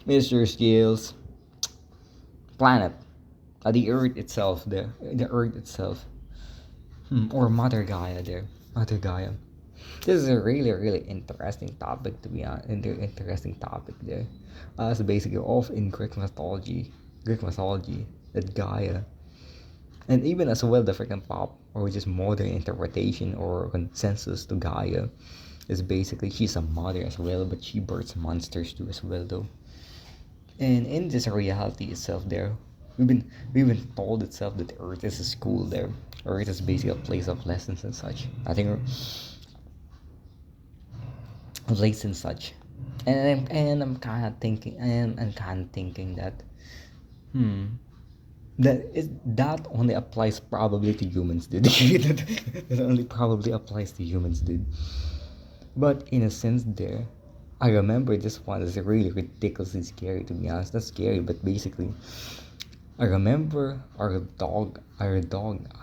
Mr. Skills, planet, the Earth itself, the Earth itself, or Mother Gaia there, Mother Gaia. This is a really interesting topic to be honest. Interesting topic there. So basically, of in Greek mythology, that Gaia, and even as well the freaking pop or just modern interpretation or consensus to Gaia is basically she's a mother as well, but she births monsters too as well though. And in this reality itself, there we've been told itself that Earth is a school there. Earth is basically a place of lessons and such. I think place and such. And I'm kind of thinking, and I'm kind of thinking that hmm that only applies probably to humans, dude. That only probably applies to humans, dude. But in a sense, there, I remember this one is really ridiculously scary to be honest. Not scary, but basically, I remember our dog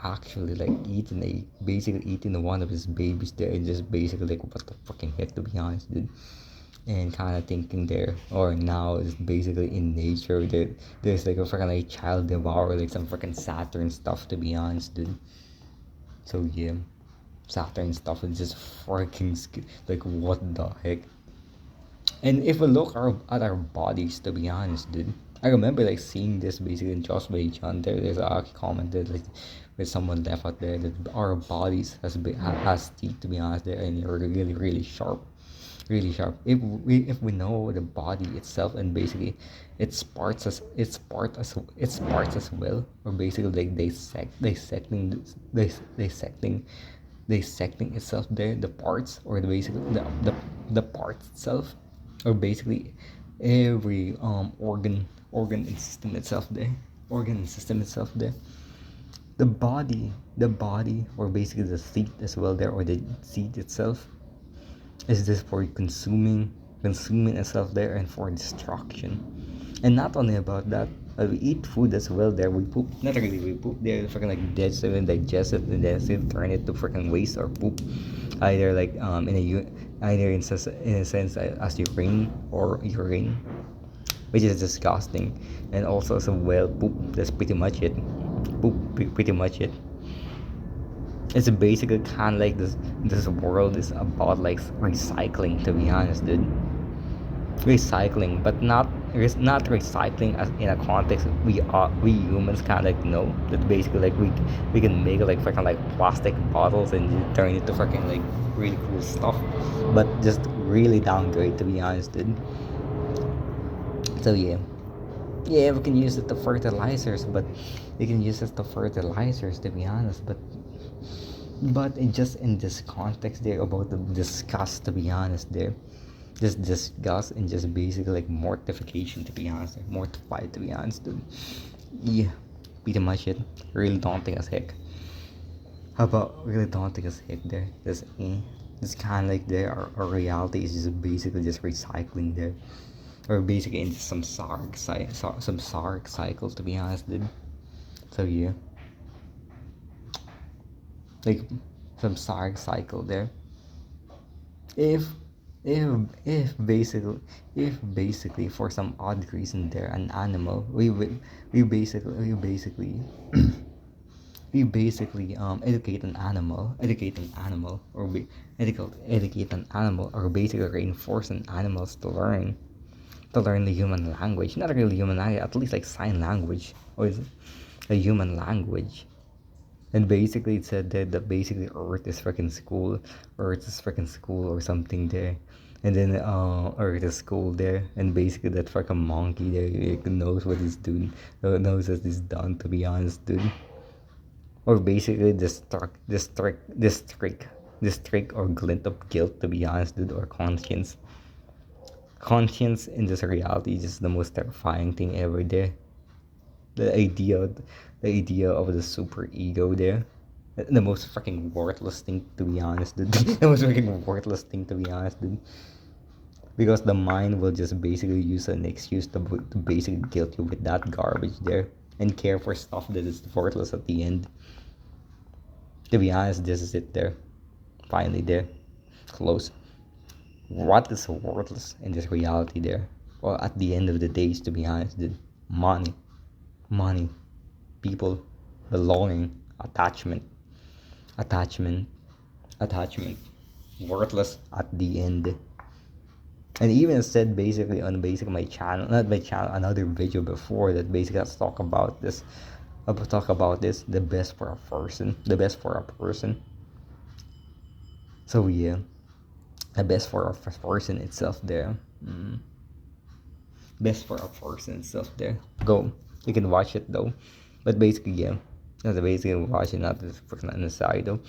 actually like basically eating one of his babies there, and just basically like what the fucking heck to be honest, dude. And kind of thinking there, or now is basically in nature that there's like a freaking like child devour like some freaking Saturn stuff to be honest, dude. So yeah, Saturn stuff is just freaking like what the heck. And if we look at our bodies, to be honest, dude, I remember like seeing this basically in Joshua John. There's a commented like with someone left out there that our bodies has teeth, to be honest, there, and they're really sharp, really sharp. If we know the body itself and basically its parts as well, or basically like dissecting itself there, the parts or the basically the parts itself, or basically every organ and system itself there, the body or basically the seat as well there, or the seat itself is this for consuming itself there and for destruction. And not only about that, we eat food as well there. We poop, not really we poop there, freaking like digest it and then still turn it to freaking waste or poop, either like either in a sense as urine, which is disgusting. And also some well poop, that's pretty much it. Pretty much it. It's basically kind of like this world is about like recycling, to be honest, dude. Recycling, but not recycling as in a context we humans kind of like know that basically like we can make like freaking like plastic bottles and turn it to freaking like really cool stuff, but just really downgrade, to be honest, dude. So yeah, yeah, we can use it to fertilizers, but we can use it to fertilizers, to be honest, but just in this context there about the disgust, to be honest there, just disgust and just basically like mortification, to be honest, like mortified, to be honest, dude. Yeah, pretty much it. Really daunting as heck. How about really daunting as heck there? Just kind of like there, our reality is just basically just recycling there, or basically into some sarc cycle, to be honest, dude. So yeah, like some sarc cycle there. if if if basically for some odd reason there an animal we basically educate an animal, or we educate an animal, or basically reinforce an animals to learn the human language, not really human language, at least like sign language, or is it a human language. And basically it said that basically Earth is freaking school or something there. And then Earth is school there, and basically that freaking monkey there knows what he's doing, knows what he's done, to be honest, dude. Or basically this trick or glint of guilt, to be honest, dude, or conscience in this reality is just the most terrifying thing ever there. The idea the idea of the super ego there, the most fucking worthless thing, to be honest, dude. The most fucking worthless thing, to be honest, dude. Because the mind will just basically use an excuse to basically guilt you with that garbage there, and care for stuff that is worthless at the end. To be honest, this is it there. Finally there. Close. What is worthless in this reality there? or at the end of the days, to be honest, dude, money, money, people, belonging, attachment, attachment, attachment, worthless at the end. And even said basically on basically my channel, not my channel, another video before, that basically let's talk about this. I'll talk about this, the best for a person, the best for a person. So yeah, the best for a person itself there. Best for a person itself there. Go, you can watch it though. But basically, yeah, that's basically watching, not this person on the side though.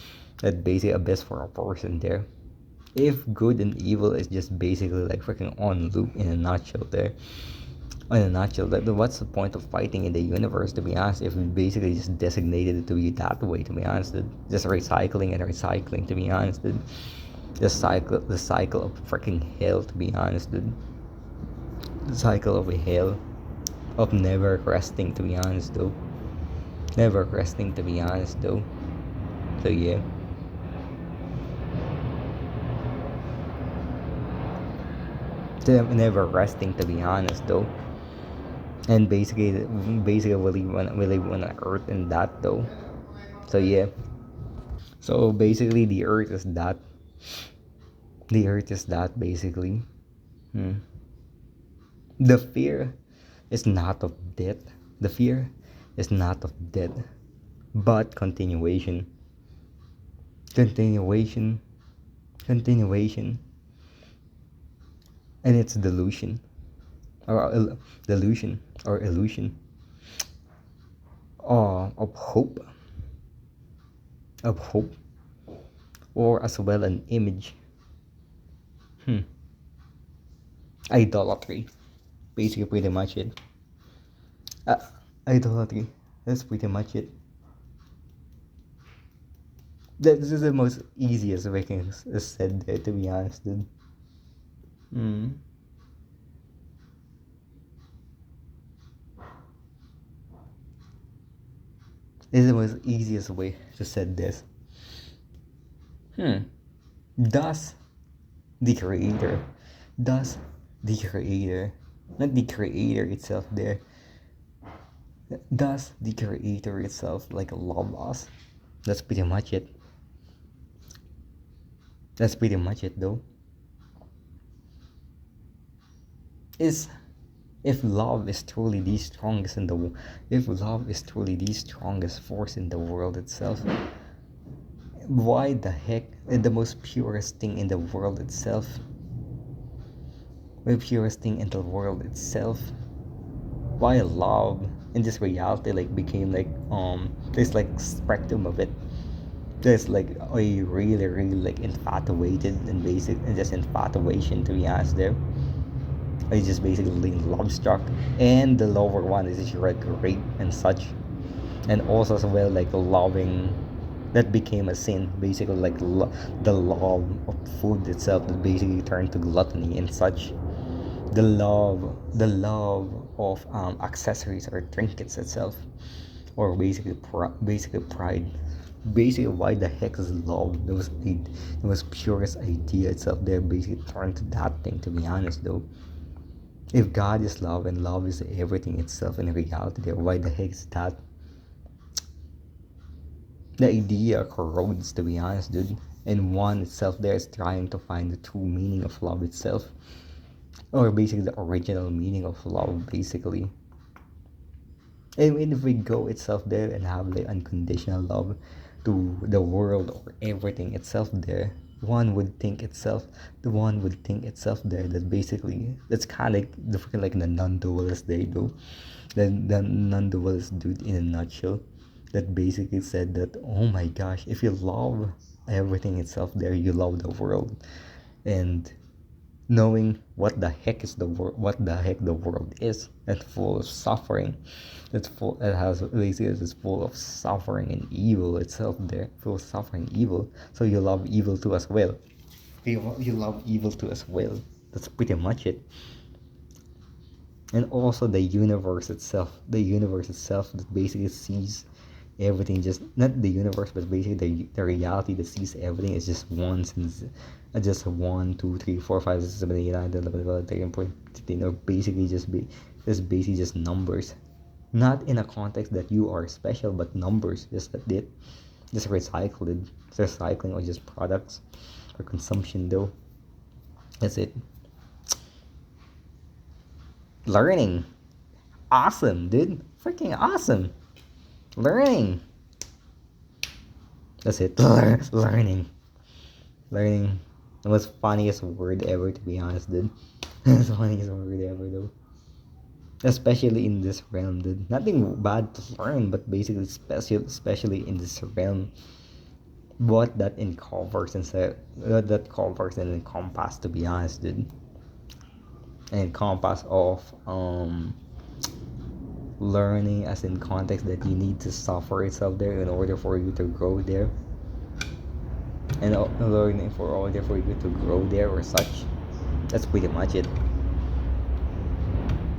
That basically a best for a person there. If good and evil is just basically like freaking on loop in a nutshell there. In a nutshell, like, what's the point of fighting in the universe, to be honest, if we basically just designated it to be that way, to be honest, dude? Just recycling and recycling, to be honest, dude. The cycle of freaking hell, to be honest, dude. The cycle of hell, of never resting, to be honest, though. Never resting, to be honest, though. So yeah. Never resting, to be honest, though. And basically we live on an earth and that though. So yeah. So basically the earth is that. The earth is that basically. The fear is not of death. The fear is not of death, but continuation. Continuation. Continuation. And it's delusion. Or delusion or illusion of hope, or as well an image. Idolatry, basically pretty much it. Idolatry, that's pretty much it. This is the most easiest way can said there, to be honest, dude. This is the most easiest way to said this. Does the creator, not the creator itself there, does the creator itself like love us? That's pretty much it. That's pretty much it though. Is if love is truly the strongest in the, if love is truly the strongest force in the world itself, why the heck, the most purest thing in the world itself, the purest thing in the world itself, why love in this reality like became like there's like spectrum of it. There's like a really like infatuated and basic and just infatuation, to be honest there. I just basically love struck, and the lower one is just like rape and such, and also as well like loving, that became a sin basically, like the love of food itself that basically turned to gluttony and such, the love of accessories or trinkets itself, or basically pride. Basically, why the heck is love? The most purest idea itself there basically turned to that thing, to be honest though. If God is love and love is everything itself in reality there, why the heck is that? The idea corrodes, to be honest, dude. And one itself there is trying to find the true meaning of love itself, or basically the original meaning of love, basically. And if we go itself there and have like unconditional love to the world or everything itself there, one would think itself there that basically that's kind of like the freaking like the non-dualist they do, the non-dualist dude in a nutshell, that basically said that, oh my gosh, if you love everything itself there, you love the world. And knowing what the heck the world is, that's full of suffering, it has basically is full of suffering and evil itself there, full of suffering and evil, so you love evil too as well. You love evil too as well. That's pretty much it. And also the universe itself that basically sees everything, just not the universe, but basically the reality that sees everything is just ones and just 1, 2, 3, 4, 5, 6, 7, 8, 9, 10, 11, 12, 13, 14, 15, or basically just basically just numbers, not in a context that you are special, but numbers, just that it just recycled, just recycling, or just products or consumption though. That's it. Learning, awesome, dude, freaking awesome. Learning, that's it. Learning, learning, the most funniest word ever, to be honest, dude. The funniest word ever though, especially in this realm, dude. Nothing bad to learn, but basically especially in this realm, what that covers and that covers and encompass, to be honest, dude. And encompass of learning, as in context that you need to suffer itself there in order for you to grow there, and learning for order for you to grow there or such. That's pretty much it.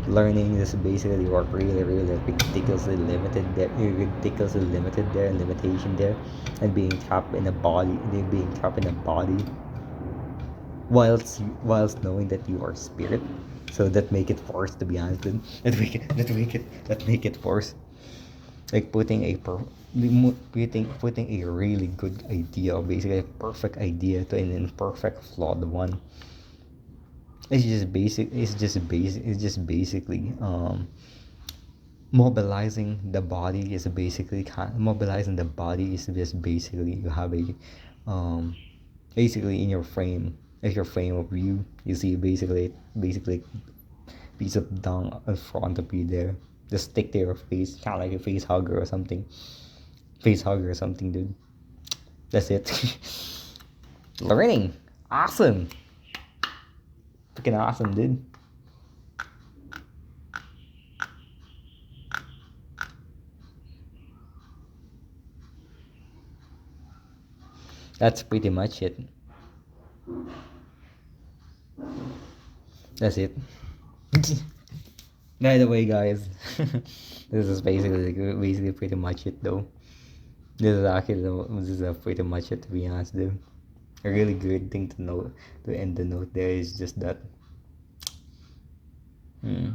Learning is basically you are really ridiculously limited there. You're ridiculously limited there, and limitation there, and being trapped in a body, whilst knowing that you are spirit. So that make it worse, to be honest. That make it worse. Like putting a really good idea, or basically a perfect idea, to an imperfect flawed one. It's just basically mobilizing the body is basically mobilizing the body is just basically you have a basically in your frame, as your frame of view, you see basically piece of dung in front of you there, just stick to your face, kind of like a face hugger or something, dude. That's it. Learning, awesome, freaking awesome, dude. That's pretty much it. That's it. By the way, guys, this is basically pretty much it though. This is pretty much it, to be honest, though. A really good thing to know to end the note there is just that. Hmm.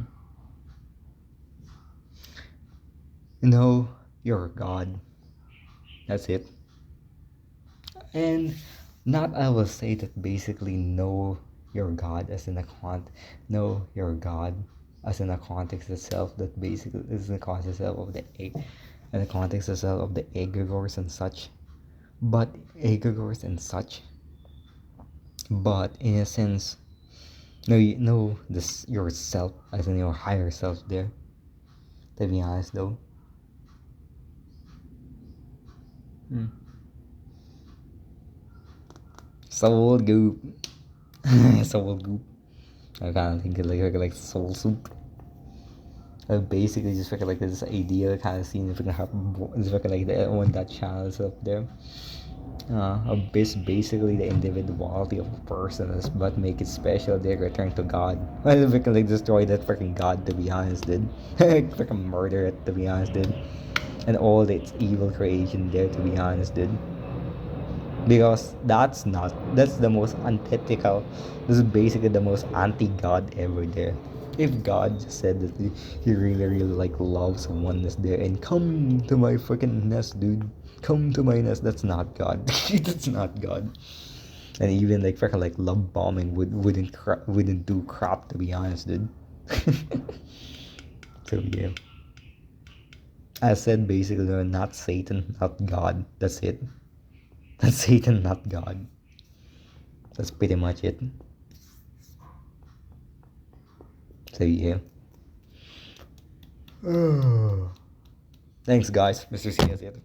Know you're God. That's it. And not I will say that basically know your God as in a know your God as in a context itself, that basically is the context itself of the egg, and the context itself of the egregores and such. But egregores and such. But in a sense, no, you know this yourself as in your higher self there. To be honest though. Hmm. Soul goop. Soul goop. I kind of think of like soul soup. I basically just freaking like this idea kind of scene, freaking have this freaking like the one that channel is up there. Basically the individuality of a person is, but make it special. They return to God. Well, freaking like destroy that freaking God, to be honest, dude. Freaking murder it, to be honest, dude. And all its evil creation there, to be honest, dude. Because that's the most antithetical, this is basically the most anti-God ever there. If God just said that he really like loves oneness there and come to my freaking nest, dude, come to my nest, that's not God. That's not God. And even like freaking like love bombing wouldn't do crap, to be honest, dude. So yeah, I said basically they're not Satan, not God, that's it. That's Satan, not God. That's pretty much it. So yeah. Thanks, guys. Mr. C has it.